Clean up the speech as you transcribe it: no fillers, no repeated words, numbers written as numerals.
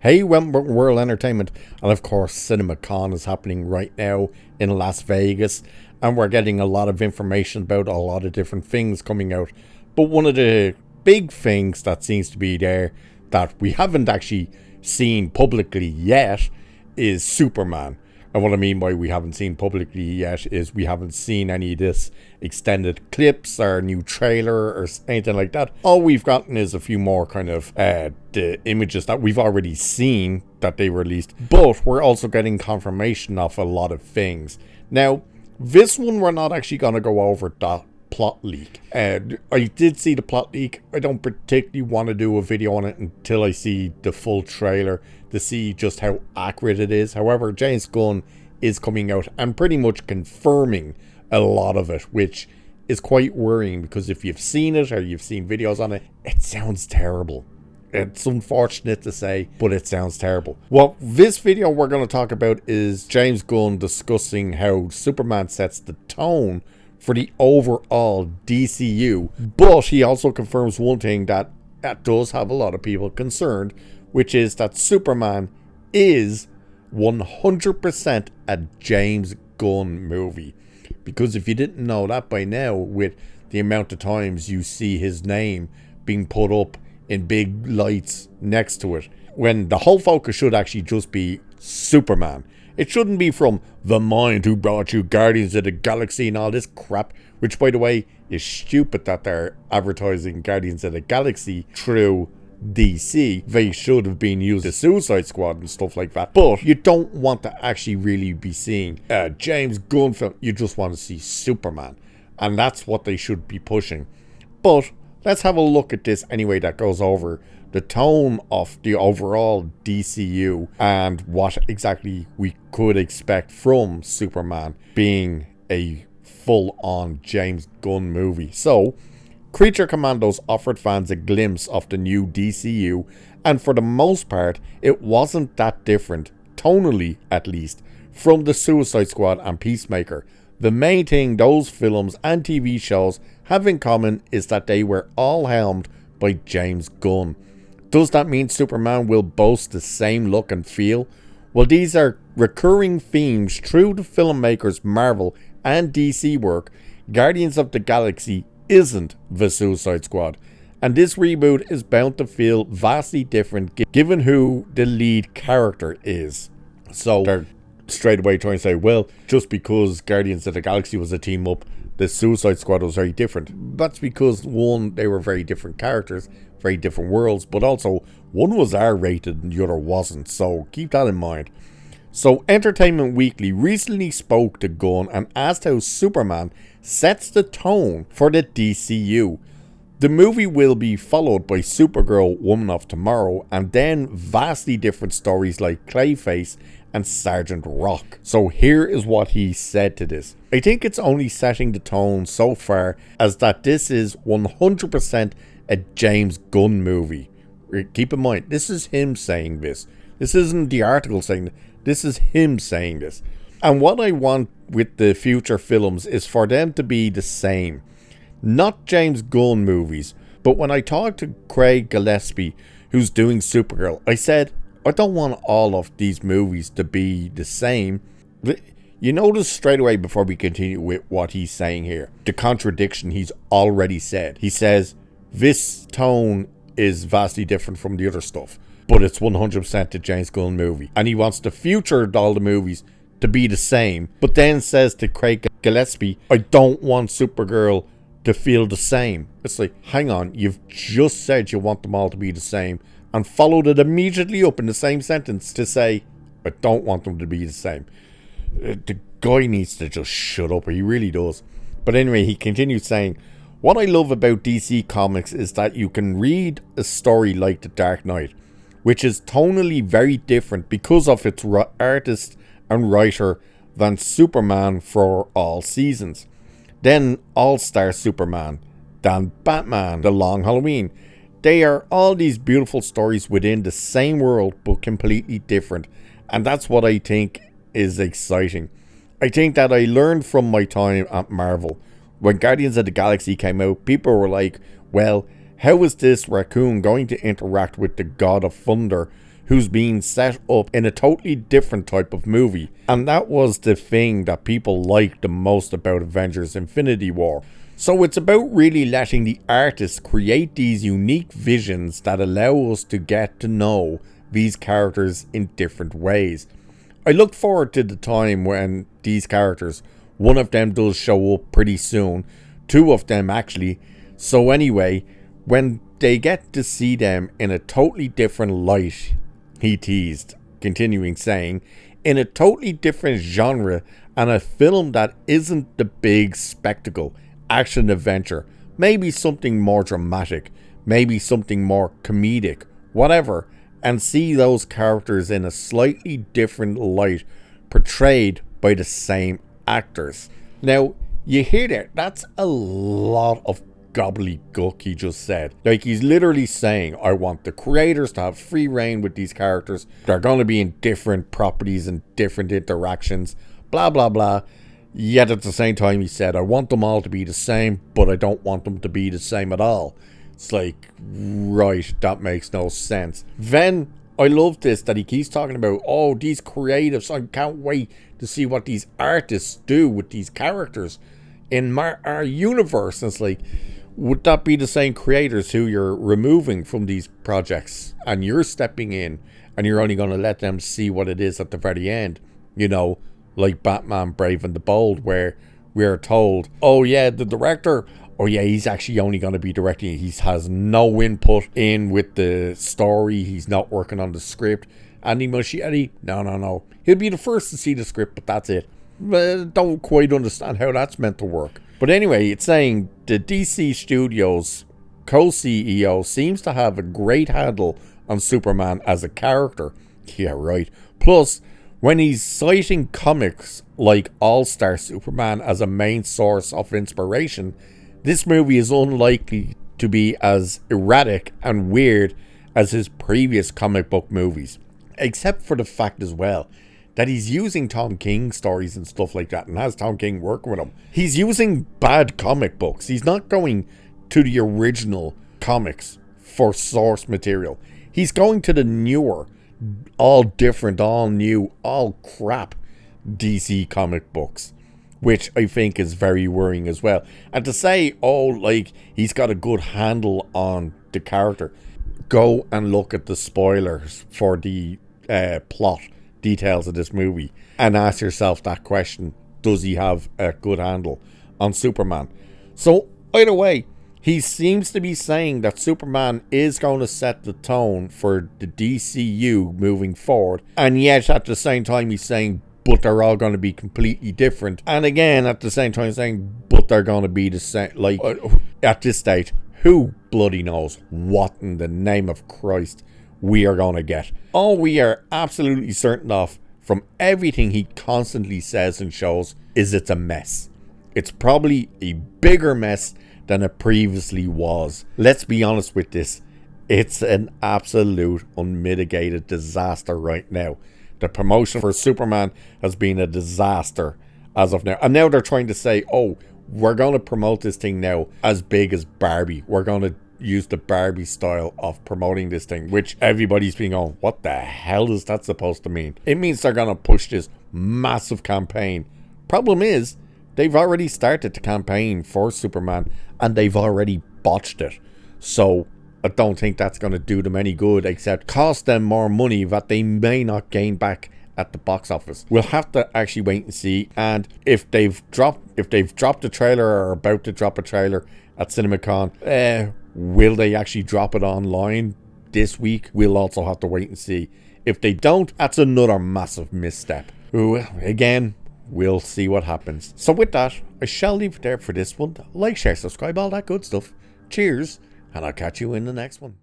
Hey, World Entertainment, and of course CinemaCon is happening right now in Las Vegas, and we're getting a lot of information about a lot of different things coming out. But one of the big things that seems to be there that we haven't actually seen publicly yet is Superman. And what I mean by we haven't seen publicly yet is we haven't seen any of this extended clips or new trailer or anything like that. All we've gotten is a few more kind of the images that we've already seen that they released. But we're also getting confirmation of a lot of things. Now, this one we're not actually going to go over that plot leak. I did see the plot leak. I don't particularly want to do a video on it until I see the full trailer to see just how accurate it is. However, James Gunn is coming out and pretty much confirming a lot of it, which is quite worrying because if you've seen it or you've seen videos on it, it sounds terrible. It's unfortunate to say, but it sounds terrible. Well, this video we're going to talk about is James Gunn discussing how Superman sets the tone for the overall DCU, but he also confirms one thing that does have a lot of people concerned, which is that Superman is 100% a James Gunn movie. Because if you didn't know that by now, with the amount of times you see his name being put up in big lights next to it, when the whole focus should actually just be Superman. It shouldn't be from the mind who brought you Guardians of the Galaxy and all this crap, which, by the way, is stupid that they're advertising Guardians of the Galaxy through DC. They should have been used as Suicide Squad and stuff like that. But you don't want to actually really be seeing a James Gunn film. You just want to see Superman. And that's what they should be pushing. But let's have a look at this anyway that goes over the tone of the overall DCU and what exactly we could expect from Superman being a full-on James Gunn movie. So, Creature Commandos offered fans a glimpse of the new DCU, and for the most part, it wasn't that different, tonally at least, from the Suicide Squad and Peacemaker. The main thing those films and TV shows have in common is that they were all helmed by James Gunn. Does that mean Superman will boast the same look and feel? Well, these are recurring themes through the filmmakers' Marvel and DC work. Guardians of the Galaxy isn't the Suicide Squad, and this reboot is bound to feel vastly different given who the lead character is. So they're straight away trying to say, well, just because Guardians of the Galaxy was a team up, the Suicide Squad was very different. That's because, one, they were very different characters, very different worlds, but also one was R-rated and the other wasn't, so keep that in mind. So Entertainment Weekly recently spoke to Gunn and asked how Superman sets the tone for the DCU. The movie will be followed by Supergirl, Woman of Tomorrow, and then vastly different stories like Clayface and Sergeant Rock. So here is what he said to this. I think it's only setting the tone so far as that this is 100% a James Gunn movie. Keep in mind, this is him saying this. This isn't the article saying this. This is him saying this. And what I want with the future films is for them to be the same. Not James Gunn movies. But when I talked to Craig Gillespie, who's doing Supergirl, I said, I don't want all of these movies to be the same. You notice straight away before we continue with what he's saying here, the contradiction he's already said. He says, this tone is vastly different from the other stuff, but it's 100% a James Gunn movie. And he wants the future of all the movies to be the same, but then says to Craig Gillespie, I don't want Supergirl to feel the same. It's like, hang on, you've just said you want them all to be the same, and followed it immediately up in the same sentence to say, I don't want them to be the same. The guy needs to just shut up, he really does. But anyway, he continues saying, what I love about DC Comics is that you can read a story like The Dark Knight, which is tonally very different because of its artist and writer than Superman for all seasons. Then All-Star Superman, then Batman, The Long Halloween. They are all these beautiful stories within the same world but completely different. And that's what I think is exciting. I think that I learned from my time at Marvel. When Guardians of the Galaxy came out, people were like, well, how is this raccoon going to interact with the God of Thunder who's being set up in a totally different type of movie. And that was the thing that people liked the most about Avengers Infinity War. So it's about really letting the artists create these unique visions that allow us to get to know these characters in different ways. I look forward to the time when these characters, one of them does show up pretty soon, two of them actually. So anyway, when they get to see them in a totally different light, he teased, continuing saying, in a totally different genre and a film that isn't the big spectacle, action adventure, maybe something more dramatic, maybe something more comedic, whatever, and see those characters in a slightly different light portrayed by the same actors. Now, you hear that? That's a lot of gobbledygook he just said. Like, he's literally saying, I want the creators to have free reign with these characters. They're going to be in different properties and different interactions, blah, blah, blah. Yet at the same time, he said, I want them all to be the same, but I don't want them to be the same at all. It's like, right, that makes no sense. Then, I love this, that he keeps talking about, oh, these creatives, I can't wait to see what these artists do with these characters in our universe. And it's like, would that be the same creators who you're removing from these projects and you're stepping in and you're only going to let them see what it is at the very end? You know, like Batman Brave and the Bold, where we're told, oh yeah, the director, oh yeah, he's actually only going to be directing. He has no input in with the story. He's not working on the script. Andy Muschietti, no. He'll be the first to see the script, but that's it. Don't quite understand how that's meant to work. But anyway, it's saying the DC Studios co-CEO seems to have a great handle on Superman as a character. Yeah, right. Plus, when he's citing comics like All-Star Superman as a main source of inspiration, this movie is unlikely to be as erratic and weird as his previous comic book movies. Except for the fact as well that he's using Tom King stories and stuff like that and has Tom King working with him. He's using bad comic books. He's not going to the original comics for source material. He's going to the newer, all different, all new, all crap DC comic books, which I think is very worrying as well. And to say, oh, like, he's got a good handle on the character, go and look at the spoilers for the plot details of this movie and ask yourself that question. Does he have a good handle on Superman? So either way, he seems to be saying that Superman is going to set the tone for the DCU moving forward, and yet at the same time he's saying, but they're all going to be completely different. And again, at the same time saying, but they're going to be the same. Like, at this stage, who bloody knows what in the name of Christ we are going to get. All we are absolutely certain of from everything he constantly says and shows is it's a mess. It's probably a bigger mess than it previously was. Let's be honest with this. It's an absolute unmitigated disaster right now. The promotion for Superman has been a disaster as of now. And now they're trying to say, oh, we're going to promote this thing now as big as Barbie. We're going to use the Barbie style of promoting this thing, which everybody's been going, what the hell is that supposed to mean? It means they're going to push this massive campaign. Problem is, they've already started the campaign for Superman and they've already botched it. So I don't think that's going to do them any good, except cost them more money that they may not gain back at the box office. We'll have to actually wait and see. And if they've dropped the trailer or are about to drop a trailer at CinemaCon, will they actually drop it online this week? We'll also have to wait and see. If they don't, that's another massive misstep. Ooh, again, we'll see what happens. So with that, I shall leave it there for this one. Like, share, subscribe, all that good stuff. Cheers, and I'll catch you in the next one.